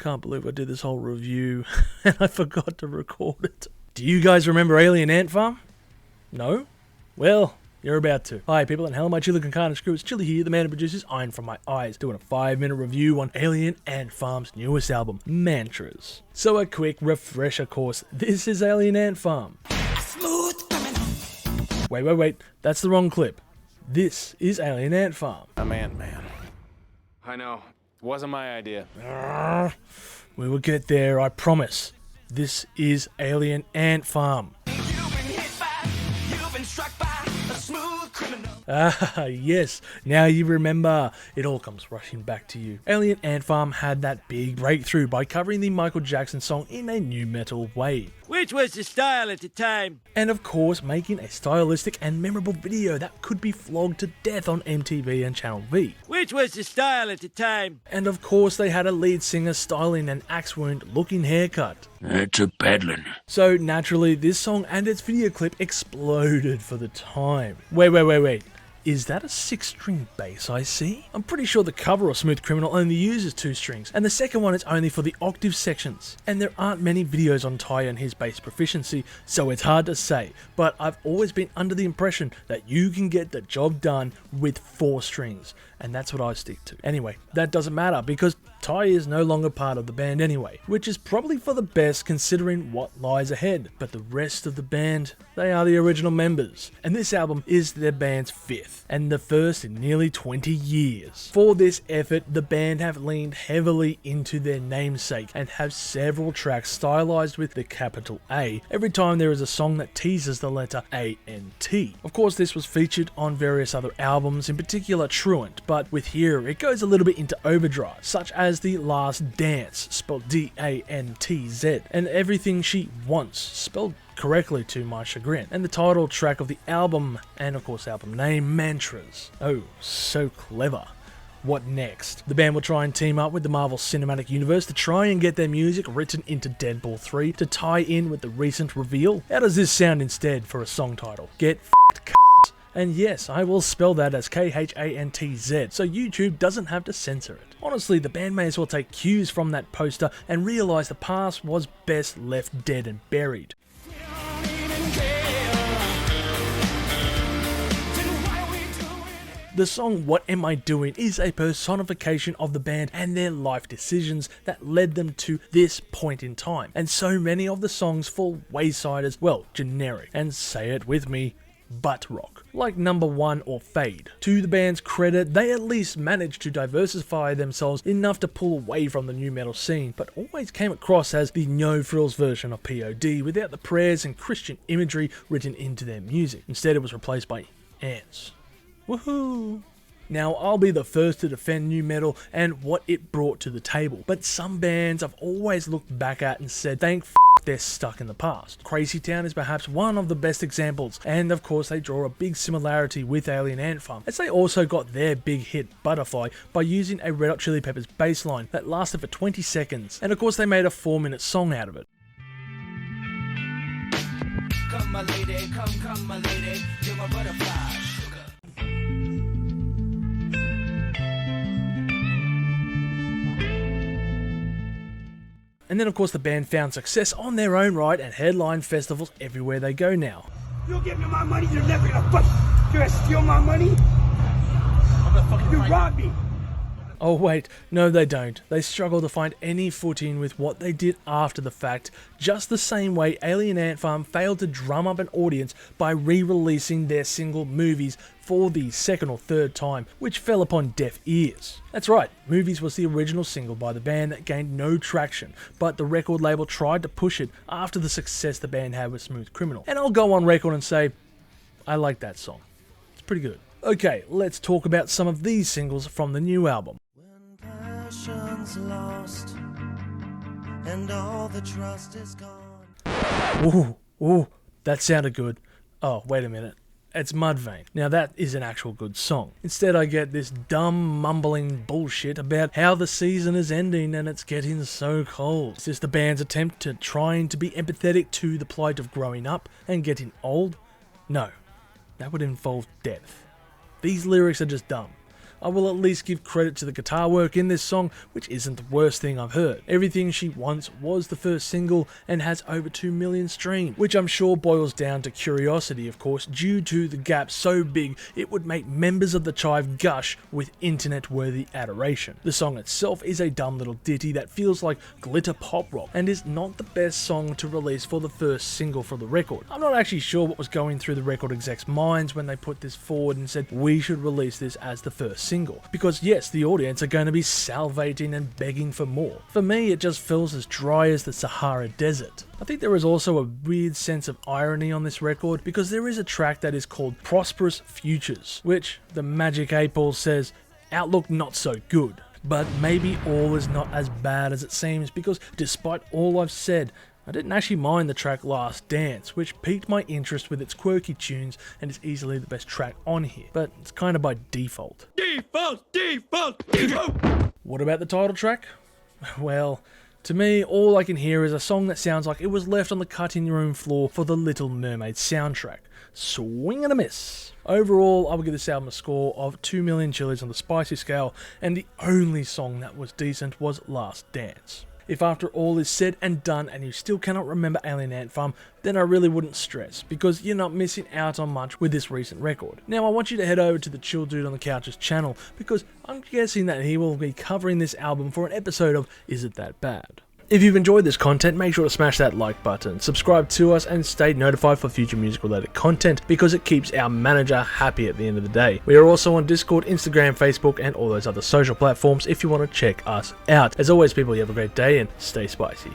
Can't believe I did this whole review and I forgot to record it. Do you guys remember Alien Ant Farm? No? Well, you're about to. Hi people, and hello my chili con carne crew. It's Chili here, the man who produces Iron From My Eyes, doing a 5-minute review on Alien Ant Farm's newest album, Mantras. So a quick refresher course. This is Alien Ant Farm. Wait, that's the wrong clip. This is Alien Ant Farm. I'm Ant-Man. I know. It wasn't my idea. We will get there, I promise. This is Alien Ant Farm. Ah, yes, now you remember. It all comes rushing back to you. Alien Ant Farm had that big breakthrough by covering the Michael Jackson song in a new metal way. Which was the style at the time. And of course, making a stylistic and memorable video that could be flogged to death on MTV and Channel V. Which was the style at the time. And of course, they had a lead singer styling an axe wound looking haircut. That's a paddling. So naturally, this song and its video clip exploded for the time. Wait. Is that a 6-string bass I see? I'm pretty sure the cover of Smooth Criminal only uses 2 strings, and the second one is only for the octave sections. And there aren't many videos on Ty and his bass proficiency, so it's hard to say, but I've always been under the impression that you can get the job done with 4 strings, and that's what I stick to. Anyway, that doesn't matter because Ty is no longer part of the band anyway, which is probably for the best considering what lies ahead. But the rest of the band, they are the original members, and this album is their band's 5th, and the first in nearly 20 years. For this effort, the band have leaned heavily into their namesake and have several tracks stylized with the capital A every time there is a song that teases the letter A-N-T. Of course, this was featured on various other albums, in particular Truant, but with here it goes a little bit into overdrive, such as The Last Dance, spelled D-A-N-T-Z, and Everything She Wants, spelled correctly to my chagrin, and the title track of the album, and of course album name, Mantras. Oh, so clever. What next? The band will try and team up with the Marvel Cinematic Universe to try and get their music written into Deadpool 3 to tie in with the recent reveal. How does this sound instead for a song title? Get f***ed, c***. And yes, I will spell that as K-H-A-N-T-Z, so YouTube doesn't have to censor it. Honestly, the band may as well take cues from that poster and realise the past was best left dead and buried. The song What Am I Doing is a personification of the band and their life decisions that led them to this point in time. And so many of the songs fall wayside as, well, generic. And say it with me, butt rock, like Number 1 or Fade. To the band's credit, they at least managed to diversify themselves enough to pull away from the new metal scene, but always came across as the no-frills version of POD without the prayers and Christian imagery written into their music. Instead, it was replaced by ants. Woohoo! Now, I'll be the first to defend new metal and what it brought to the table, but some bands I've always looked back at and said, thank f*** they're stuck in the past. Crazy Town is perhaps one of the best examples, and of course they draw a big similarity with Alien Ant Farm, as they also got their big hit Butterfly by using a Red Hot Chili Peppers bass line that lasted for 20 seconds, and of course they made a 4-minute song out of it. Come my lady, come my lady, you're my butterfly, sugar. And then of course the band found success on their own right and headlined festivals everywhere they go now. You give me my money, you're never gonna fuck. You're gonna steal my money? You robbed me. Oh wait, no they don't. They struggle to find any footing with what they did after the fact, just the same way Alien Ant Farm failed to drum up an audience by re-releasing their single Movies for the 2nd or 3rd time, which fell upon deaf ears. That's right, Movies was the original single by the band that gained no traction, but the record label tried to push it after the success the band had with Smooth Criminal. And I'll go on record and say, I like that song. It's pretty good. Okay, let's talk about some of these singles from the new album. Lost and all the trust is gone. Ooh, that sounded good. Oh, wait a minute. It's Mudvayne. Now that is an actual good song. Instead I get this dumb mumbling bullshit about how the season is ending and it's getting so cold. Is this the band's attempt to trying to be empathetic to the plight of growing up and getting old? No, that would involve death. These lyrics are just dumb. I will at least give credit to the guitar work in this song, which isn't the worst thing I've heard. Everything She Wants was the first single and has over 2 million streams, which I'm sure boils down to curiosity, of course, due to the gap so big it would make members of the Chive gush with internet-worthy adoration. The song itself is a dumb little ditty that feels like glitter pop rock and is not the best song to release for the first single for the record. I'm not actually sure what was going through the record execs' minds when they put this forward and said we should release this as the first single, because yes, the audience are going to be salivating and begging for more. For me, it just feels as dry as the Sahara Desert. I think there is also a weird sense of irony on this record because there is a track that is called Prosperous Futures, which the Magic 8 Ball says, outlook not so good. But maybe all is not as bad as it seems, because despite all I've said, I didn't actually mind the track Last Dance, which piqued my interest with its quirky tunes and is easily the best track on here, but it's kind of by default. Default! What about the title track? Well, to me, all I can hear is a song that sounds like it was left on the cutting room floor for the Little Mermaid soundtrack. Swing and a miss. Overall, I would give this album a score of 2 million chilies on the spicy scale, and the only song that was decent was Last Dance. If after all is said and done and you still cannot remember Alien Ant Farm, then I really wouldn't stress, because you're not missing out on much with this recent record. Now I want you to head over to the Chill Dude on the Couch's channel, because I'm guessing that he will be covering this album for an episode of Is It That Bad? If you've enjoyed this content, make sure to smash that like button, subscribe to us, and stay notified for future music related content, because it keeps our manager happy at the end of the day. We are also on Discord, Instagram, Facebook, and all those other social platforms if you want to check us out. As always, people, you have a great day and stay spicy.